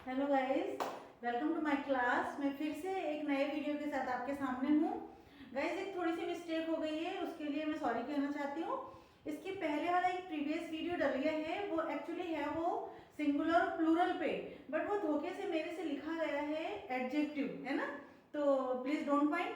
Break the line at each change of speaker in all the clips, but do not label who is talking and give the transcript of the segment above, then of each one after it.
Hello guys, welcome to my class. मैं फिर से एक नए वीडियो के साथ आपके सामने हूँ। गाइस, एक थोड़ी सी मिस्टेक हो गई है, उसके लिए मैं सॉरी कहना चाहती हूँ। इसके पहले वाला एक प्रीवियस वीडियो डल गया है, वो एक्चुअली है वो सिंगुलर प्लूरल पे, बट वो धोखे से मेरे से लिखा गया है एडजेक्टिव, है ना। तो प्लीज डोंट माइंड।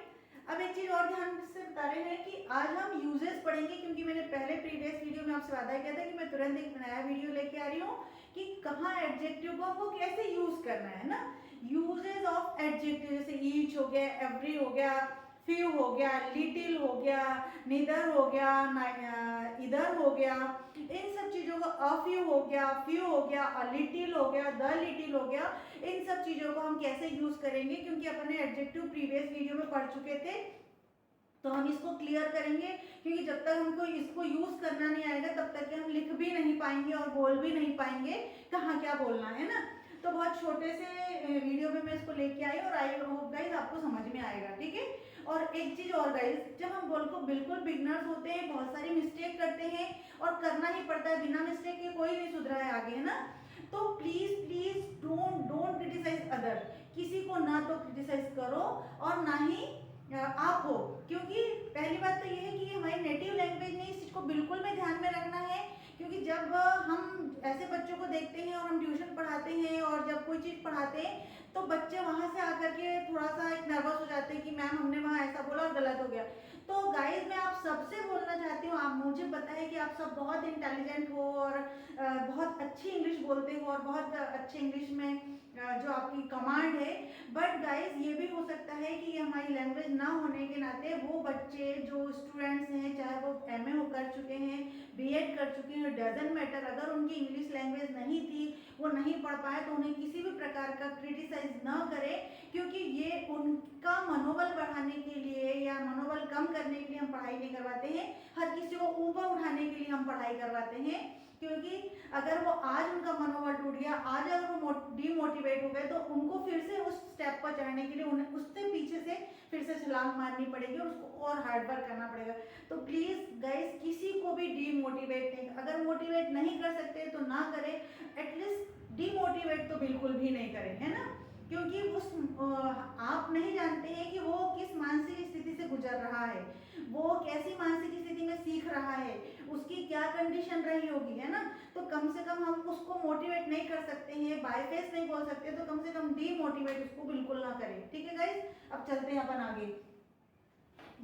अब एक चीज और ध्यान से बता रहे हैं कि आज हम यूजेस पढ़ेंगे, क्योंकि मैंने पहले प्रीवियस वीडियो में आपसे वादा किया था कि मैं तुरंत एक नया वीडियो लेके आ रही हूँ कि कहाँ एडजेक्टिव को हमको कैसे यूज करना है ना। यूजेस ऑफ एडजेक्टिव जैसे ईच हो गया, एवरी हो गया, फ्यू हो गया, लिटिल हो गया, निदर हो गया, इधर हो गया, इन सब चीजों को फ्यू हो गया, अ लिटिल हो गया, द लिटिल हो गया, इन सब चीजों को हम कैसे यूज करेंगे, क्योंकि अपने एडजेक्टिव प्रीवियस वीडियो में पढ़ चुके थे, तो हम इसको क्लियर करेंगे। क्योंकि जब तक हमको इसको यूज करना नहीं आएगा तब तक कि हम लिख भी नहीं पाएंगे और बोल भी नहीं पाएंगे कहाँ क्या बोलना है ना। तो बहुत छोटे से वीडियो में मैं इसको लेके आई और आई होप गाइस आपको समझ में आएगा, ठीक है। और एक चीज और गाइस, जब हम बिल्कुल बिगनर्स होते हैं, बहुत सारी मिस्टेक करते हैं और करना ही पड़ता है, बिना मिस्टेक के कोई नहीं सुधरा है आगे, है ना। तो please please don't don't criticise other. किसी को ना तो क्रिटिसाइज करो और ना ही आप हो, क्योंकि पहली बात तो ये है कि हमारी नेटिव लैंग्वेज ने इस चीज को बिल्कुल में ध्यान में रखना है। क्योंकि जब हम ऐसे बच्चों को देखते हैं और हम ट्यूशन पढ़ाते हैं और जब कोई चीज पढ़ाते हैं तो बच्चे वहां से आकर के थोड़ा सा एक नर्वस हो जाते हैं कि मैम हमने वहां ऐसा बोला और गलत हो गया। तो गाइज मैं आप सबसे बोलना चाहती हूँ, आप मुझे पता है कि आप सब बहुत इंटेलिजेंट हो और बहुत अच्छी इंग्लिश बोलते हो और बहुत अच्छे इंग्लिश में जो आपकी कमांड है, बट गाइज ये भी हो सकता है कि हमारी लैंग्वेज ना होने के नाते वो बच्चे जो स्टूडेंट्स हैं, चाहे वो एमए हो कर चुके हैं, बीएड कर चुके हैं, डजंट मैटर, अगर उनकी इंग्लिश लैंग्वेज नहीं थी, वो नहीं पढ़ पाए, तो उन्हें किसी भी प्रकार का क्रिटिसाइज न करें। क्योंकि ये उनका मनोबल बढ़ाने के लिए या मनोबल कम करने के लिए हम पढ़ाई नहीं करवाते हैं, हर किसी को ऊपर उठाने के लिए हम पढ़ाई करवाते हैं। क्योंकि अगर वो आज उनका मनोबल टूट गया, आज अगर वो डीमोटिवेट हो गए, तो उनको फिर से उस स्टेप पर चढ़ने के लिए उन्हें उससे पीछे से फिर से छलांग मारनी पड़ेगी और उसको और हार्ड वर्क करना पड़ेगा। तो प्लीज गाइस, किसी को भी डीमोटिवेट नहीं, अगर मोटिवेट नहीं कर सकते तो ना करें, एटलीस्ट डीमोटिवेट तो बिल्कुल भी नहीं करें, है ना। क्योंकि उस आप नहीं जानते हैं कि वो किस मानसिक स्थिति से गुजर रहा है, वो कैसी मानसिक स्थिति में सीख रहा है, उसकी क्या कंडीशन रही होगी, है ना। तो कम से कम हम उसको मोटिवेट नहीं कर सकते हैं, बाय फेस नहीं बोल सकते, तो कम से कम डीमोटिवेट उसको बिल्कुल ना करें, ठीक है गाइस। अब चलते हैं अपन आगे।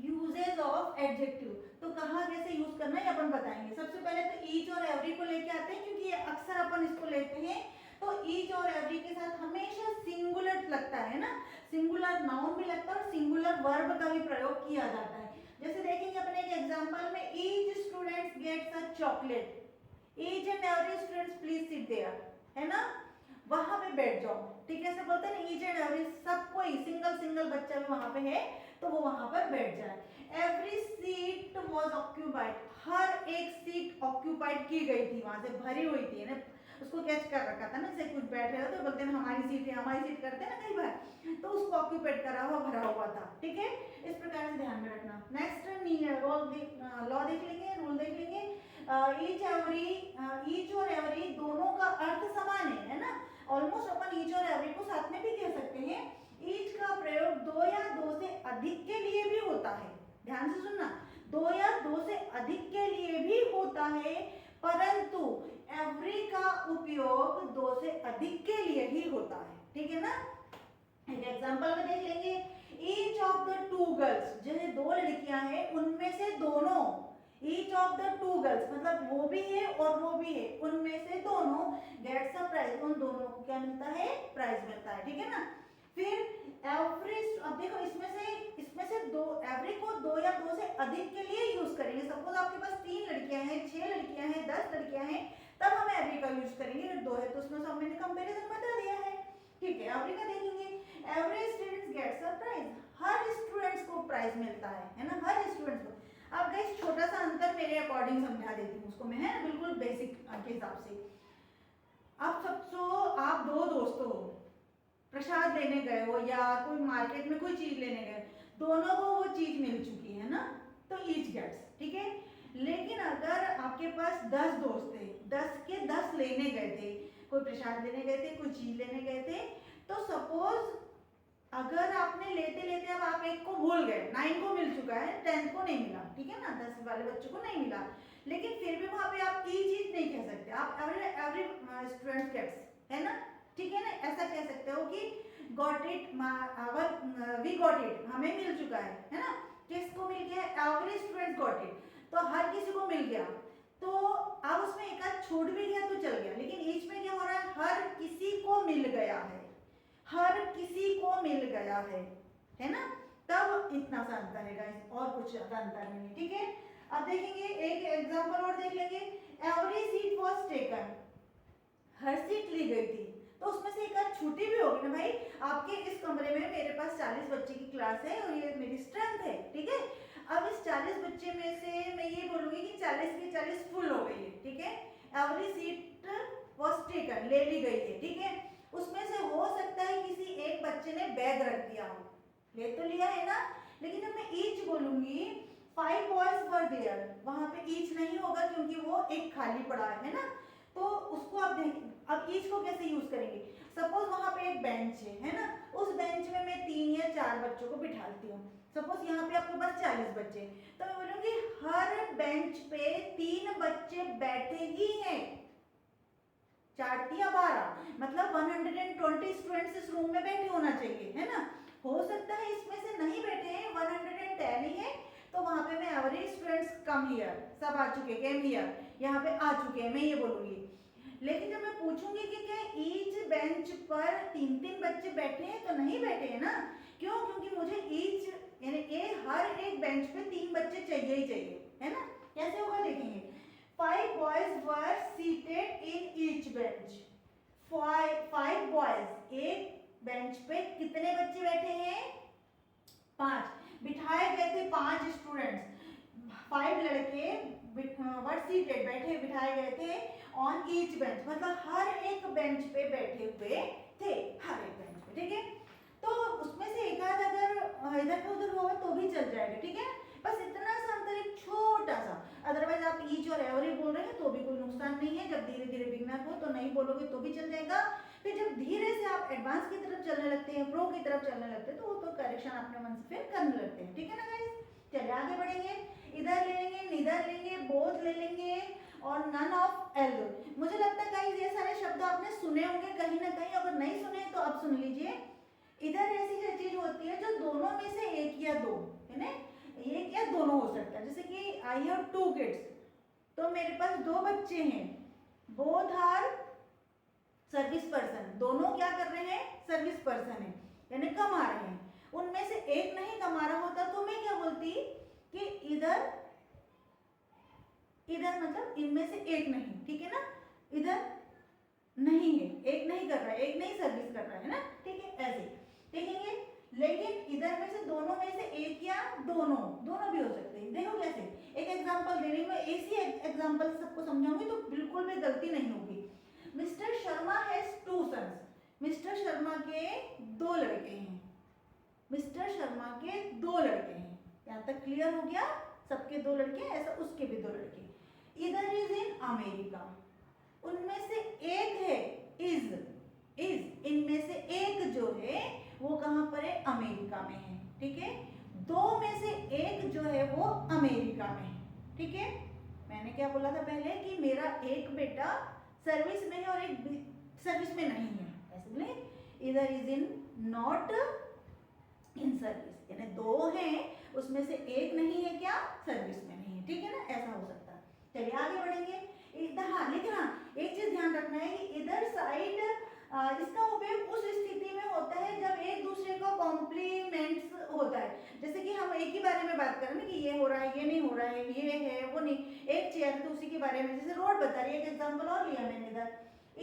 यूजेज ऑफ एडजेक्टिव, तो कहाँ कैसे यूज करना है अपन बताएंगे। सबसे पहले तो ईच और एवरी को लेके आते हैं, क्योंकि अक्सर अपन इसको लेते हैं तो ईच और एवरी के साथ हमेशा सिंगुलर लगता है ना, सिंगुलर नाउन भी लगता है और सिंगुलर वर्ब का भी प्रयोग किया जाता है। जैसे देखेंगे अपने एक एग्जांपल में, each student gets a chocolate, each and every student please sit there, है ना, वहां पे बैठ जाओ, ठीक है। ऐसे बोलते हैं ना, ईच एंड एवरी, सब कोई सिंगल सिंगल बच्चा भी वहां पे है तो वो वहां पर बैठ जाए। एवरी सीट वॉज ऑक्यूपाइड, हर एक सीट ऑक्यूपाइड की गई थी, वहां से भरी हुई थी ना, उसको कैच कर रखा था ना, जैसे कुछ बैठ रहे हो तो बोलते हैं हमारी सीट है, हमारी सीट करते हैं ना कई बार, तो उसको ऑक्यूपाइड करा हुआ भरा हुआ था, ठीक है। इस प्रकार से ध्यान में रखना। नेक्स्ट लॉ देख लेंगे, रूल देख लेंगे। ईच और एवरी दोनों का अर्थ समान है ना, ऑलमोस्ट अपन ईच और एवरी को साथ में भी कह सकते हैं। ईच का प्रयोग दो या दो से अधिक के लिए भी होता है, ध्यान से सुनना, दो या दो से अधिक के लिए भी होता है, परंतु एवरी का उपयोग दो से अधिक के लिए ही होता है, ठीक है ना। एक एग्जांपल में देख लेंगे, each of the two girls, जैसे दो लड़कियां हैं उनमें से दोनों, each of the two girls मतलब वो भी है और वो भी है, उनमें से दोनों गेट्स अ प्राइज, उन दोनों को क्या मिलता है, प्राइज मिलता है, ठीक है ना। फिर एवरी, अब देखो इसमें से दो, एवरी को दो या दो से अधिक के लिए यूज करेंगे। सपोज आपके पास 3 लड़कियां हैं, 6 लड़कियां हैं, 10 लड़कियां हैं, तब हम एवरी का यूज करेंगे। अगर दो है तो उसमें से मैंने कंपैरिजन बता दिया है, ठीक है। एवरी का देखेंगे, every student gets a prize, हर स्टूडेंट्स को प्राइज मिलता है ना, हर स्टूडेंट्स को। अब गाइस छोटा सा अंतर मेरे अकॉर्डिंग समझा देती हूँ उसको मैं, है ना, बिल्कुल बेसिक के हिसाब से। अब आप दो दोस्तों हो, प्रसाद लेने गए हो या कोई मार्केट में कोई चीज लेने गए, दोनों को वो चीज मिल चुकी है ना, तो ईच गेट्स, ठीक है। लेकिन अगर आपके पास 10 दोस्त थे, 10 के 10 लेने गए थे, कोई प्रसाद लेने गए थे, कोई चीज लेने गए थे। तो सपोज अगर आपने लेते लेते अब आप 1 को भूल गए, 9 को मिल चुका है, 10 को नहीं मिला, ठीक है ना, 10 वाले बच्चों को नहीं मिला, लेकिन फिर भी वहां पे आप ई चीज नहीं कह सकते, आप एवरी स्टूडेंट गेट्स, है ना, ठीक है ना, ऐसा कह सकते हो कि got it, we got it, हमें मिल चुका है ना, किसको मिल गया, एवरी स्टूडेंट गॉट इट, तो हर किसी को मिल गया। तो अब उसमें एक आध छूट भी गया तो चल गया, लेकिन ईच में क्या हो रहा है, हर किसी को मिल गया है, हर किसी को मिल गया है ना, तब इतना सा अंतर है गाइस, और कुछ ज्यादा अंतर नहीं है, ठीक है। अब देखेंगे एक एग्जांपल और देख लेंगे, एवरी सीट वाज टेकन, हर सीट ली गई थी, तो उसमें से एक आध छुट्टी भी होगी ना भाई, आपके इस कमरे में मेरे पास 40 बच्चे की क्लास है और ये मेरी स्ट्रेंथ है, ठीक है। अब इस 40 बच्चे में से मैं ये बोलूंगी कि 40 की 40 फुल हो गई है, ठीक है, एवरी सीट वाज टेकन, ले ली गई है, ठीक है। उसमें से हो सकता है किसी एक बच्चे ने बैग रख दिया हो, ले तो लिया है ना, लेकिन जब मैं ईच बोलूंगी 5 बॉयज वर देयर, वहां पे ईच नहीं होगा क्योंकि वो एक खाली पड़ा है ना, तो उसको आप देखें, अब ईच को कैसे यूज करेंगे, सपोज वहां पे एक बेंच है ना, उस बेंच में मैं 3 या 4 बच्चों को बिठाती हूँ, सपोज यहाँ पे आपके पास 40 बच्चे, तो मैं बोलूंगी हर बेंच पे 3 बच्चे बैठे ही हैं, 4 या 12, मतलब 120 स्टूडेंट्स इस रूम में बैठे होना चाहिए, है ना। हो सकता है इसमें से नहीं बैठे हैं, 110 ही है, तो वहां पे मैं एवरेज स्टूडेंट्स कम हियर, सब आ चुके, केम हियर, यहाँ पे आ चुके हैं, मैं ये बोलूंगी। लेकिन जब मैं पूछूंगी कि क्या ईच बेंच पर 3-3 बच्चे बैठे हैं, तो नहीं बैठे हैं ना, क्यों, क्योंकि मुझे ईच यानी हर एक बेंच पे 3 बच्चे चाहिए ही चाहिए, है ना। कैसे होगा देखेंगे, 5 boys were seated in each bench, 5 boys, एक बेंच पे कितने बच्चे बैठे हैं, 5, बिठाए गए थे 5 स्टूडेंट्स, 5 लड़के वर सीटेड, बैठे बिठाए गए थे ऑन ईच बेंच, मतलब हर एक बेंच पे बैठे हुए थे, हर एक बेंच पे, ठीक है। तो उसमें से एक आध अगर इधर का उधर होगा तो भी चल जाएगा, ठीक है, बस इतना सा अंतर, एक छोटा सा, अदरवाइज आप ईच और एवरी बोल रहे हैं तो भी कोई नुकसान नहीं है, जब धीरे धीरे बिगनर हो तो नहीं बोलोगे तो भी चल जाएगा, फिर जब धीरे से आप एडवांस की तरफ चलने लगते हैं, प्रो की तरफ चलने लगते हैं, तो वो तो करेक्शन अपने मन से फिर करने लगते हैं, ठीक है ना गाइस। चलिए आगे बढ़ेंगे, इधर ले लेंगे, निधर लेंगे, बोथ ले लेंगे और नन ऑफ एल्दो। मुझे लगता है गाइस ये सारे शब्द आपने सुने होंगे कहीं ना कहीं, अगर नहीं सुने तो अब सुन लीजिए। इधर ऐसी चीज होती है जो दोनों में से एक या दो, है ना, एक या दोनों हो सकता है, जैसे कि आई हैव 2 किड्स, तो मेरे पास 2 बच्चे हैं, बोथ आर सर्विस पर्सन, दोनों क्या कर रहे हैं, सर्विस पर्सन है, यानी कमा रहे हैं, उनमें से एक नहीं कमा रहा होता तो मैं क्या बोलती कि इधर मतलब इनमें से एक नहीं, ठीक है ना, इधर नहीं है, एक नहीं कर रहा है, एक नहीं सर्विस कर रहा है ना, ठीक है, ऐसे देखेंगे। लेकिन इधर में से दोनों में से एक या दोनों भी हो सकते हैं, देखो कैसे, एक एग्जांपल दे रही हूँ मैं, इसी एग्जांपल सबको समझाऊंगी तो बिल्कुल भी गलती नहीं होगी। Mister Sharma has 2 sons, Mister Sharma के 2 लड़के हैं, मिस्टर शर्मा के 2 लड़के हैं, यहाँ तक क्लियर हो गया, सबके 2 लड़के, ऐसा उसके भी 2 लड़के। इधर इज इन अमेरिका, उनमें से एक है इज, इनमें से एक जो है वो कहां पर है, अमेरिका में है, ठीक है, 2 में से एक जो है वो अमेरिका में है, ठीक है। मैंने क्या बोला था पहले कि मेरा एक बेटा सर्विस में है और एक सर्विस में नहीं है, ऐसे बोले, इधर is in not in service, यानी 2 हैं उसमें से एक नहीं है क्या, सर्विस में नहीं है, ठीक है ना, ऐसा हो सकता है। चलिए आगे बढ़ेंगे इधर, हाँ लेकिन हाँ एक चीज ध्यान रखना है कि इधर साइड इसका उपयोग उस स्थिति में होता है जब एक दूसरे का कॉम्प्लीमेंट्स होता है, जैसे कि हम एक ही बारे में बात करें ना कि ये हो रहा है, ये नहीं हो रहा है, ये है, वो नहीं, एक चेयर तो उसी के बारे में, जैसे रोड बता रही है, एक एग्जांपल और लिया मैंने,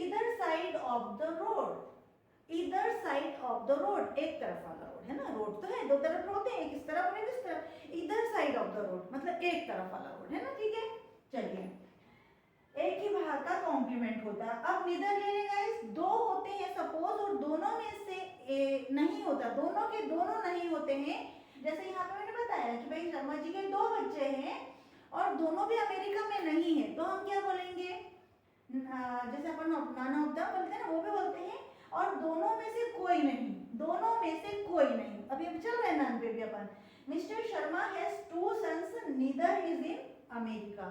इधर साइड ऑफ द रोड, इधर साइड ऑफ द रोड, एक तरफ वाला रोड है ना, रोड तो है 2 तरफ होते हैं, एक इस तरफ और एक इस तरफ, इधर साइड ऑफ द रोड मतलब एक तरफ वाला रोड है ना, ठीक है। चलिए एक ही भाग का कॉम्प्लीमेंट होता है। अब निदर लेने गाइस 2 होते हैं सपोज, और दोनों में से नहीं होता, दोनों के दोनों नहीं होते हैं, जैसे यहाँ पे मैंने बताया कि भाई शर्मा जी के 2 बच्चे हैं और दोनों भी अमेरिका में नहीं है, तो हम क्या बोलेंगे, जैसे अपन नन ऑफ द बोलते हैं ना, वो भी बोलते हैं। और दोनों में से कोई नहीं, दोनों में से कोई नहीं। अभी चल रहे हैं नन पे भी अपन। Mister Sharma has 2 sons, neither is in America.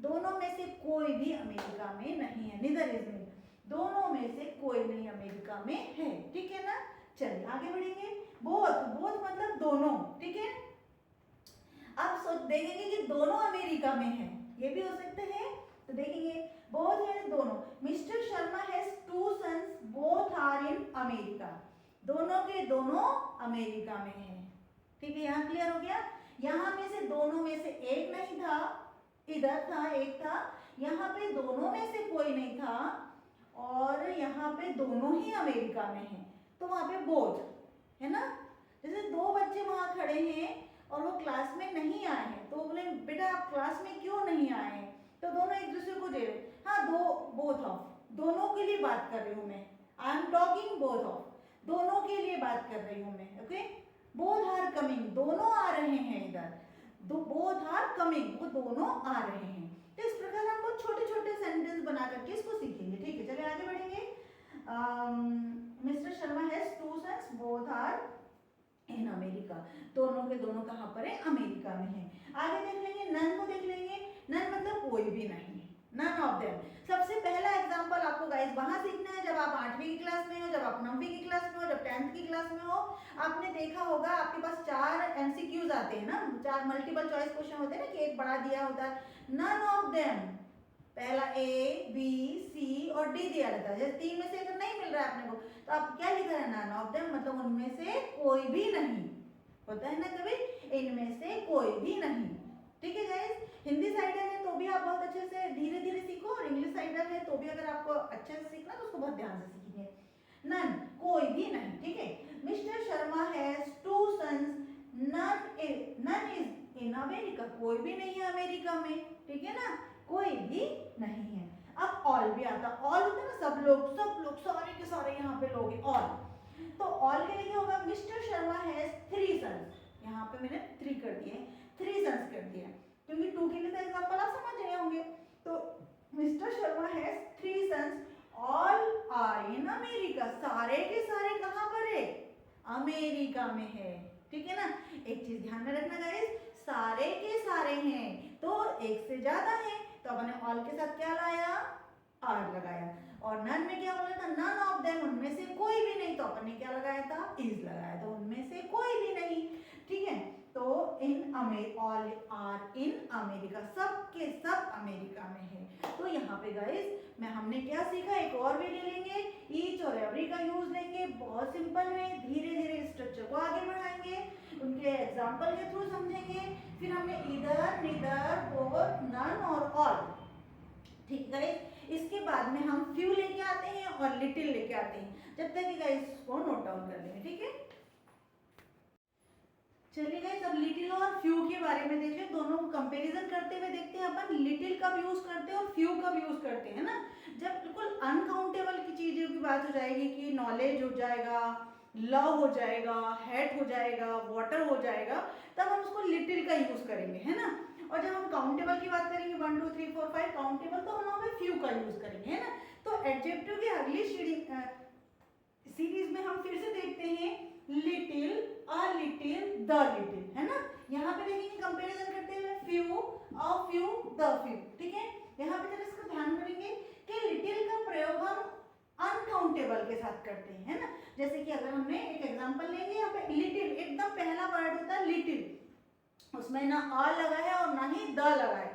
दोनों में से कोई भी अमेरिका में नहीं है, नीदर इज इन, दोनों में से कोई नहीं अमेरिका में है, ठीक है ना। चलिए आगे बढ़ेंगे। बोथ, बोथ मतलब दोनों, ठीक है। अब सोच देखेंगे कि दोनों अमेरिका में है, ये भी हो सकते हैं। तो देखेंगे बोथ है दोनों। Mister Sharma has 2 sons, both are in America. दोनों के दोनों अमेरिका में है, ठीक है। यहाँ क्लियर हो गया। यहाँ में से दोनों में से एक नहीं था, इधर था एक था, यहाँ पे दोनों में से कोई नहीं था, और यहाँ पे दोनों ही अमेरिका में है, तो वहां पे बोथ है ना। जैसे 2 बच्चे वहां खड़े हैं और वो क्लास में नहीं आए हैं, तो बोले बेटा आप क्लास में क्यों नहीं आए हैं, तो दोनों एक दूसरे को दे रहे, हाँ दो, बोथ ऑफ, दोनों के लिए बात कर रही हूँ मैं, I am talking both of, दोनों के लिए बात कर रही हूँ मैं, ओके। बोथ आर कमिंग, दोनों आ रहे हैं इधर, बोथ आर कमिंग, वो दोनों आ रहे हैं। तो इस प्रकार हम बहुत छोटे छोटे सेंटेंस बना करके इसको सीखेंगे, ठीक है। चलिए आगे बढ़ेंगे। Mister Sharma has 2 sons, both are in America. दोनों के दोनों कहाँ पर है, अमेरिका में है। आगे देख लेंगे, नन को देख लेंगे। नन मतलब कोई भी नहीं, नन ऑफ देम। सबसे पहला एग्जांपल आपको गाइस वहां सीखना है जब आप 8वीं की क्लास में हो, जब आप 9वीं की क्लास में हो, जब 10th की क्लास में हो। आपने देखा होगा आपके पास 4 एमसीक्यूज आते हैं ना, 4 मल्टीपल चॉइस क्वेश्चन होते हैं ना, कि एक बड़ा दिया होता है, नन ऑफ देम, पहला ए बी सी और डी दिया रहता है। जैसे 3 में से अगर नहीं मिल रहा है अपने को, तो आप क्या लिख रहे हैं, नन ऑफ देम, मतलब उनमें से कोई भी नहीं, होता है ना कभी, इनमें से कोई भी नहीं, ठीक है गाइस। हिंदी साइडर है तो भी आप बहुत अच्छे से धीरे धीरे सीखो, और इंग्लिश साइडर है तो भी अगर आपको अच्छे से सीखना तो उसको बहुत ध्यान से सीखेंगे। नन, कोई भी नहीं, ठीक है। Mister Sharma has 2 sons, none is in America, कोई भी नहीं है अमेरिका में, ठीक है ना, कोई भी नहीं है। अब ऑल भी आता, ऑल होता है ना, सब लोग सारे के सारे यहाँ पे लोग हैं, ऑल। तो ऑल के लिए क्या होगा, मिस्टर शर्मा हैज 3 सन्स, यहाँ पे मैंने 3 कर दिए, 3 सन्स कर दिया, क्योंकि 2 के लिए तो एग्जांपल आप समझ गए होंगे। तो Mister Sharma has 3 sons, all are in America, सारे के सारे कहाँ पर है, अमेरिका में है, ठीक है ना। एक चीज ध्यान में रखना गाइस, सारे के सारे हैं तो एक से ज्यादा है, तो अपने ऑल के साथ क्या लाया, आर लगाया। और नन में क्या बोला था, नन ऑफ देम, उनमें से कोई भी नहीं, तो अपन ने क्या लगाया था, इज लगाया, तो उनमें से कोई भी नहीं, ठीक है। तो in all are in America, सब के सब अमेरिका में है। तो यहाँ पे गाइस मैं हमने क्या सीखा, एक और भी ले लेंगे, ईच और एवरी का यूज लेंगे, बहुत सिंपल में धीरे धीरे स्ट्रक्चर को आगे बढ़ाएंगे, उनके एग्जाम्पल के थ्रू समझेंगे। फिर हमने इधर, निदर, बोथ, नन और ऑल, ठीक है। इसके बाद में हम फ्यू लेके आते हैं और लिटिल लेके आते हैं, जब तक कि गाइस को नोट डाउन कर लेंगे, ठीक है। चलिए गाइस अब लिटिल और फ्यू के बारे में देख ले, दोनों को कंपैरिजन करते हुए देखते हैं अपन लिटिल कब यूज करते हैं और फ्यू कब यूज करते हैं ना। जब बिल्कुल अनकाउंटेबल की चीजों की बात हो जाएगी, कि नॉलेज हो जाएगा, लव हो जाएगा, हेट हो जाएगा, वाटर हो जाएगा, तब हम उसको लिटिल का यूज करेंगे, है ना। और जब हम काउंटेबल की बात करेंगे 1 2 3 4 5 काउंटेबल, तो हम वहां पे फ्यू का यूज करेंगे, है ना। तो एडजेक्टिव की अगली सीरीज में हम फिर से देखते हैं little, a little, the little, है ना। यहाँ पे देखेंगे कंपैरिजन करते हुए few, a few, the few, ठीक है। यहाँ पे जरा इसका ध्यान करेंगे कि लिटिल का प्रयोग हम अनकाउंटेबल के साथ करते हैं, है ना। जैसे कि अगर हमने एक एग्जांपल लेंगे, यहाँ पे लिटिल एकदम पहला वर्ड होता है लिटिल, उसमें ना अ लगा है और ना ही द लगा है।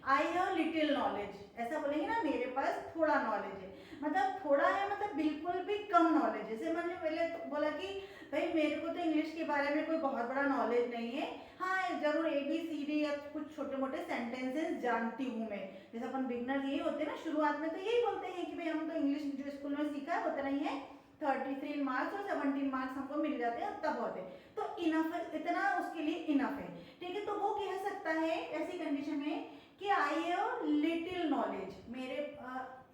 आई हैव लिटिल नॉलेज, ऐसा बोलेंगे ना, मेरे पास थोड़ा नॉलेज है, मतलब थोड़ा है मतलब बिल्कुल भी कम नॉलेज। जैसे मैंने पहले बोला कि भाई मेरे को तो इंग्लिश के बारे में कोई बहुत बड़ा नॉलेज नहीं है, हाँ जरूर ABCD या कुछ छोटे मोटे सेंटेंसेस जानती हूँ मैं। जैसे अपन बिगनर यही होते हैं ना, शुरुआत में तो यही बोलते हैं कि भाई हम तो इंग्लिश जो स्कूल में सीखा है उतना ही है, 33 मार्क्स और 17 मार्क्स हमको मिल जाते हैं, तब होते हैं, तो इनफ है, इतना उसके लिए इनफ है, ठीक है। तो वो कह सकता है ऐसी कंडीशन में कि आई हैव लिटिल नॉलेज, मेरे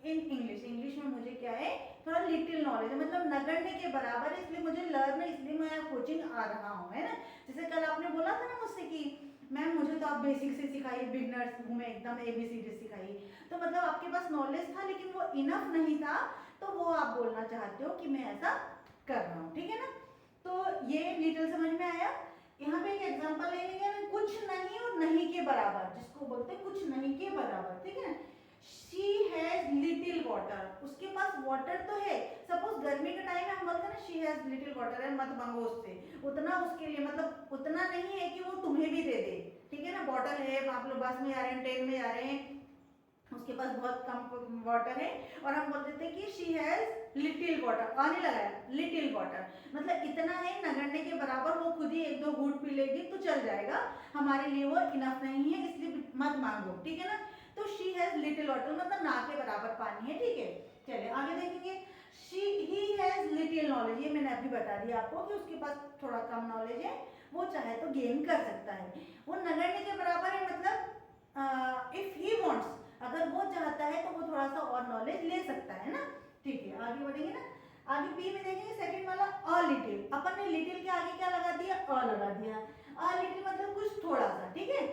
इन इंग्लिश में मुझे क्या है, थोड़ा लिटिल नॉलेज है, मतलब नगण्य के बराबर है, इसलिए मुझे लर्न, इसलिए मैं कोचिंग आ रहा हूँ, है ना। जैसे कल आपने बोला था ना मुझसे कि मैम मुझे तो आप बेसिक से सिखाइए, बिगनर्स हूँ मैं एकदम, ABCD सिखाइए। तो मतलब आपके पास नॉलेज था लेकिन वो इनफ नहीं था, तो वो आप बोलना चाहते हो कि मैं ऐसा कर रहा हूँ, ठीक है ना। तो ये डिटेल समझ में आया। यहाँ पे एक एग्जांपल ले लेंगे, कुछ नहीं और नहीं के बराबर, जिसको बोलते हैं कुछ नहीं के बराबर, ठीक है। शी हैज लिटिल वाटर, उसके पास वाटर तो है। सपोज गर्मी के टाइम में हम बोलते हैं ना शी हैज लिटिल वाटर है, मत मांगो उससे उतना, उसके लिए मतलब उतना नहीं है कि वो तुम्हें भी दे दे, ठीक है ना। बॉटल है, आप लोग बस में जा रहे हैं, ट्रेन में जा रहे हैं, उसके पास बहुत कम वाटर है और हम बोल देते हैं कि शी हैज लिटिल वाटर, आने लगाया लिटिल वाटर, मतलब इतना है नगण्य के बराबर, वो खुद ही एक दो घूंट पी लेगी तो चल जाएगा, हमारे लिए वो इनफ नहीं है, इसलिए मत मांगो, ठीक है ना। तो शी हैज लिटिल वाटर मतलब ना के बराबर पानी है, ठीक है। चलिए आगे देखेंगे, ही हैज लिटिल नॉलेज, ये मैंने अभी बता दिया आपको कि उसके पास थोड़ा कम नॉलेज है, वो चाहे तो गेन कर सकता है। वो नगण्य के बराबर है, मतलब इफ ही वांट्स, अगर वो चाहता है तो वो थोड़ा सा और नॉलेज ले सकता है ना, ठीक है। आगे बढ़ेंगे ना, आगे बी में देखेंगे सेकंड वाला अ लिटिल, अपन ने लिटिल के आगे क्या लगा दिया, अ लगा दिया। अ लिटिल मतलब कुछ थोड़ा सा, ठीक है।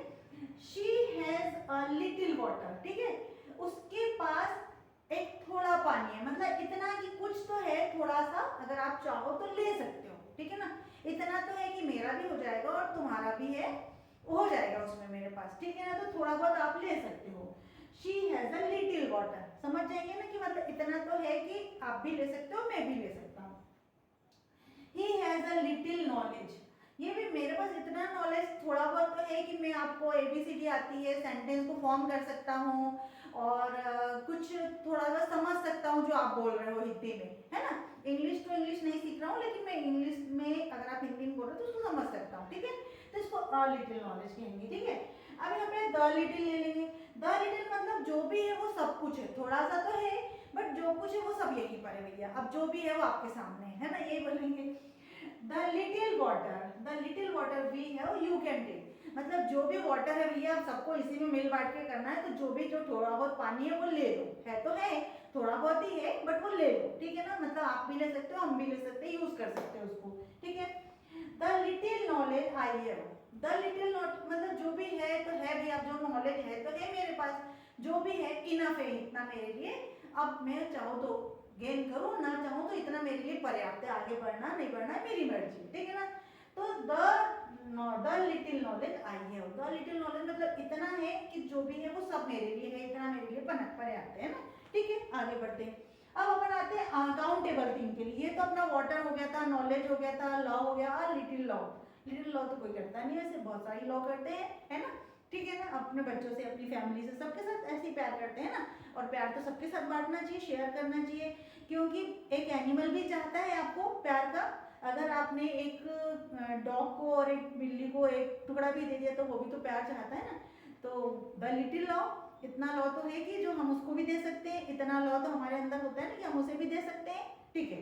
She has a little water, ठीक है, उसके पास एक थोड़ा पानी है, मतलब इतना कि कुछ तो है थोड़ा सा, अगर आप चाहो तो ले सकते हो, ठीक है ना। इतना तो है कि मेरा भी हो जाएगा और तुम्हारा भी है, हो जाएगा उसमें मेरे पास, ठीक है ना, तो थोड़ा बहुत आप ले सकते हो। She has a little water, समझ जाएंगे ना कि मतलब इतना तो है कि आप भी ले सकते हो, मैं भी ले सकता हूँ। He has a little knowledge, ये भी मेरे पास इतना नॉलेज थोड़ा बहुत तो है कि मैं आपको ABCD आती है, सेंटेंस को फॉर्म कर सकता हूँ और कुछ थोड़ा सा समझ सकता हूँ जो आप बोल रहे हो हिंदी में, है ना। इंग्लिश तो इंग्लिश नहीं सीख रहा हूँ लेकिन मैं इंग्लिश में अगर आप हिंदी में बोल रहे हो तो उसको समझ सकता हूँ, ठीक है। तो इसको अ लिटिल नॉलेज कहेंगे, ठीक है। अब यहाँ पे द लिटिल ले लेंगे, द लिटिल मतलब जो भी है वो सब कुछ है, थोड़ा सा तो है बट जो कुछ है वो सब यहीं पर है भैया, अब जो भी है वो आपके सामने है ना, ये बोलेंगे। The little water we have you can take, मतलब जो भी वाटर है भैया आप सबको इसी में मिल बांट के करना है, तो जो भी जो थोड़ा बहुत पानी है वो ले लो, है तो है थोड़ा बहुत ही है बट वो ले लो, ठीक है ना। मतलब आप भी ले सकते हो, हम भी ले सकते हैं, यूज कर सकते हो उसको, ठीक है। The little knowledge I have, the little not मतलब जो भी है तो है भी, अब जो नॉलेज है तो है मेरे पास, जो भी है इनफ है, इतना मेरे लिए, अब मैं चाहूँ तो गेन करूँ, ना चाहूँ तो इतना मेरे लिए पर्याप्त है, आगे बढ़ना नहीं बढ़ना मेरी मर्जी, ठीक है ना। तो the little knowledge I have, the little knowledge मतलब इतना है कि जो भी है वो सब मेरे लिए है, इतना मेरे लिए पर्याप्त है ना, ठीक है। आगे बढ़ते हैं, अब अपन आते हैं अकाउंटेबल थिंग के लिए। ये तो अपना वाटर हो गया था, नॉलेज हो गया था, लॉ हो गया, लिटिल लॉ, लिटिल लॉ तो कोई करता नहीं, वैसे बहुत सारी लॉ करते हैं, है ना, ठीक है ना। अपने बच्चों से, अपनी फैमिली से, सबके साथ ऐसे ही प्यार करते हैं ना, और प्यार तो सबके साथ बांटना चाहिए, शेयर करना चाहिए, क्योंकि एक एनिमल भी चाहता है आपको प्यार का। अगर आपने एक डॉग को और एक बिल्ली को एक टुकड़ा भी दे दिया तो वो भी तो प्यार चाहता है ना। तो द लिटिल लॉ, इतना लॉ तो है कि जो हम उसको भी दे सकते हैं, इतना लॉ तो हमारे अंदर होता है ना कि हम उसे भी दे सकते हैं, ठीक है।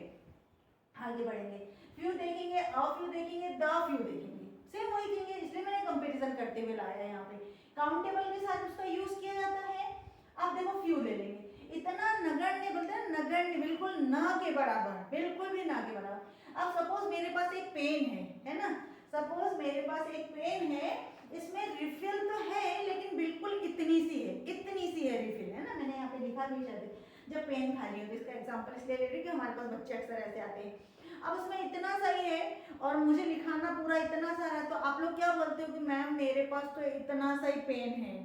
आगे बढ़ेंगे, फ्यू देखेंगे, अ फ्यू देखेंगे, द फ्यू देखेंगे, सेम वही देंगे, इसलिए मैंने कंपैरिजन करते हुए लाया है यहाँ पे, काउंटेबल के साथ उसका यूज किया जाता है। अब देखो फ्यू ले लेंगे, इतना नगण्य बोलते हैं, नगण्य बिल्कुल न के बराबर, बिल्कुल भी ना के बराबर। अब सपोज मेरे पास एक पेन है ना, सपोज मेरे पास एक पेन है, इसमें रिफिल तो है लेकिन बिल्कुल इतनी सी है, इतनी सी है रिफिल, है ना, मैंने यहाँ पे लिखा भी शायद, जब पेन खाली हो, इसका एग्जांपल इसलिए ले रही हूँ कि हमारे पास बच्चे अक्सर ऐसे आते हैं। अब उसमें इतना सही है और मुझे लिखाना पूरा इतना सारा है, तो आप लोग क्या बोलते हो कि मैम मेरे पास तो इतना सा ही पेन है,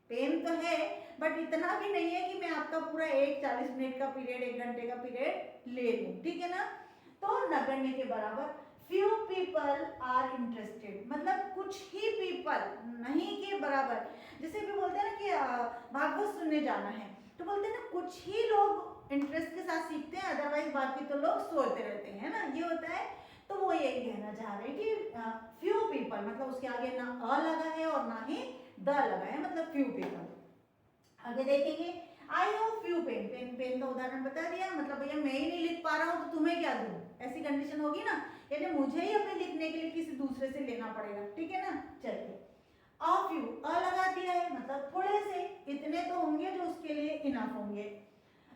पेन तो है बट इतना भी नहीं है कि मैं आपका पूरा एक 40 मिनट का पीरियड, 1 घंटे का पीरियड ले लूं, ठीक है ना। तो नगण्य के बराबर, फ्यू पीपल आर इंटरेस्टेड मतलब कुछ ही पीपल, नहीं के बराबर। जैसे भी बोलते हैं ना कि भागवत सुनने जाना है, तो बोलते हैं ना कुछ ही लोग इंटरेस्ट के साथ सीखते हैं, अदरवाइज बाकी तो लोग सोते रहते हैं ना, ये होता है। तो वो यही कहना चाह रहे हैं कि फ्यू पीपल मतलब उसके आगे ना अ लगा है और ना ही द लगा है, मतलब फ्यू पीपल। आगे देखेंगे, I have few pen, pen pen का उदाहरण बता दिया, मतलब भैया मैं ही नहीं लिख पा रहा हूँ तो तुम्हें क्या दूं, ऐसी कंडीशन होगी ना, यानी मुझे ही अपने लिखने के लिए किसी दूसरे से लेना पड़ेगा, ठीक है ना। चलिए अ फ्यू, अ लगा दिया है मतलब थोड़े से, इतने तो होंगे जो उसके लिए इनफ होंगे।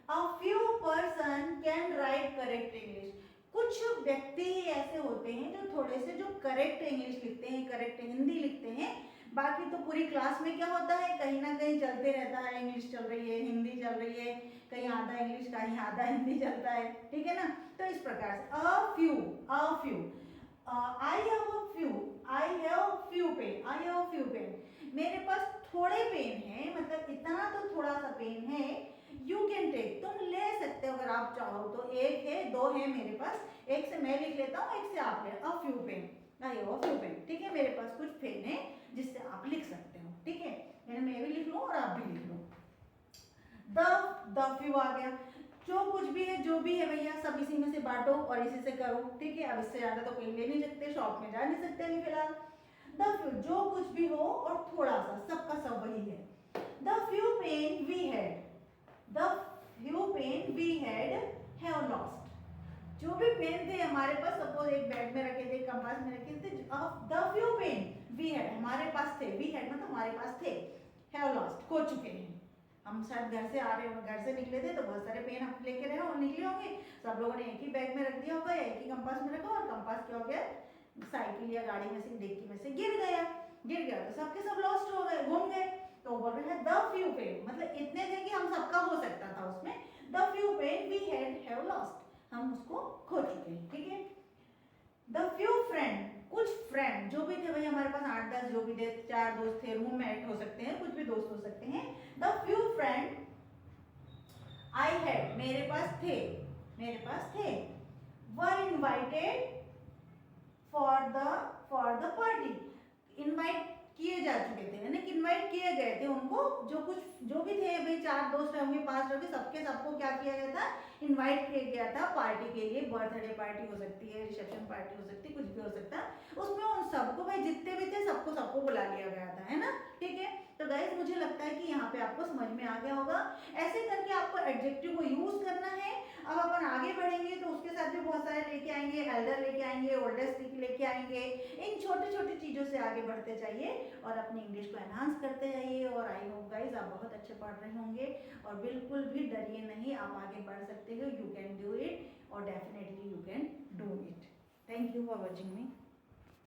A few person can write correct English, कुछ व्यक्ति ही ऐसे होते हैं जो थोड़े से जो करेक्ट इंग्लिश लिखते हैं, करेक्ट हिंदी लिखते हैं, बाकी तो पूरी क्लास में क्या होता है, कहीं ना कहीं चलते रहता है, इंग्लिश चल रही है, हिंदी चल रही है, कहीं आधा इंग्लिश कहीं आधा हिंदी चलता है, ठीक है ना। तो इस प्रकार से a few I have few pen, मेरे पास थोड़े पेन हैं, मतलब इतना तो थोड़ा सा पेन है। यू कैन टेक, तुम ले सकते हो अगर आप चाहो तो, एक है दो है मेरे पास, एक से मैं लिख लेता हूँ, एक से आप ले, a few pen, I have a few pen, ठीक है, मेरे पास कुछ पेन है जिससे आप लिख सकते हो, ठीक है, यानी मैं भी लिख लूँ और आप भी लिख लो। द फ्यू आ गया, जो कुछ भी है जो भी है भैया सब इसी में से बांटो और इसी से करो, ठीक है। अब इससे ज्यादा तो कोई ले नहीं सकते, शॉप में जा नहीं सकते अभी फिलहाल। द फ्यू, जो कुछ भी हो और थोड़ा सा, सबका सब वही है। The few pen we had, the few pen we had have lost, जो भी पेन थे हमारे पास, सपोज एक बैग में रखे थे, कंपास में रखे थे, the few pen we had, हमारे पास थे, वी हैड मतलब हमारे पास थे, हैव लॉस्ट, खो चुके हैं। हम शायद घर से आ रहे, घर से निकले थे तो बहुत सारे पेन हम लेके रहे और निकले होंगे, सब लोगों ने एक ही बैग में रख दिया होगा, एक ही कंपास में रखा, और कंपास क्या हो गया, साइकिल या गाड़ी में से, डिक्की में से गिर गया तो सबके सब लॉस्ट हो गए, घूम गए। तो बोल रहे हैं द फ्यू पेन, मतलब इतने थे कि हम सबका हो सकता था उसमें, the few pen we have lost, हम उसको खो चुके हैं, ठीक है। द फ्यू फ्रेंड, कुछ फ्रेंड जो भी थे भाई हमारे पास 8-10 जो भी थे, 4 दोस्त थे, रूममेट हो सकते हैं, कुछ भी दोस्त हो सकते हैं। The few friend I had, मेरे पास थे, were invited for the party, invite किए जा चुके थे, यानी कि इनवाइट किए गए थे उनको, जो भी थे भाई, 4 दोस्त होंगे, 5 होंगे, सबको क्या किया गया था, इनवाइट किया गया था पार्टी के लिए। बर्थडे पार्टी हो सकती है, रिसेप्शन पार्टी हो सकती है, कुछ भी हो सकता है, उसमें उन सबको भाई जितने भी थे सबको बुला लिया गया था, है ना, ठीक है। तो गाइस मुझे लगता है कि यहाँ पे आपको समझ में आ गया होगा, ऐसे करके आपको एडजेक्टिव को यूज करना है। अब अपन आगे बढ़ेंगे तो उसके साथ भी बहुत सारे लेके आएंगे, एल्डर लेके आएंगे, ओल्डेस्ट लेके आएंगे, इन छोटी छोटी चीजों से आगे बढ़ते जाइए और अपनी इंग्लिश को एनहांस करते जाइए। और आई होप गाइज आप बहुत अच्छे पढ़ रहे होंगे और बिल्कुल भी डरिए नहीं, आप आगे बढ़ सकते हो, यू कैन डू इट और definitely you can do it. Thank you for watching me.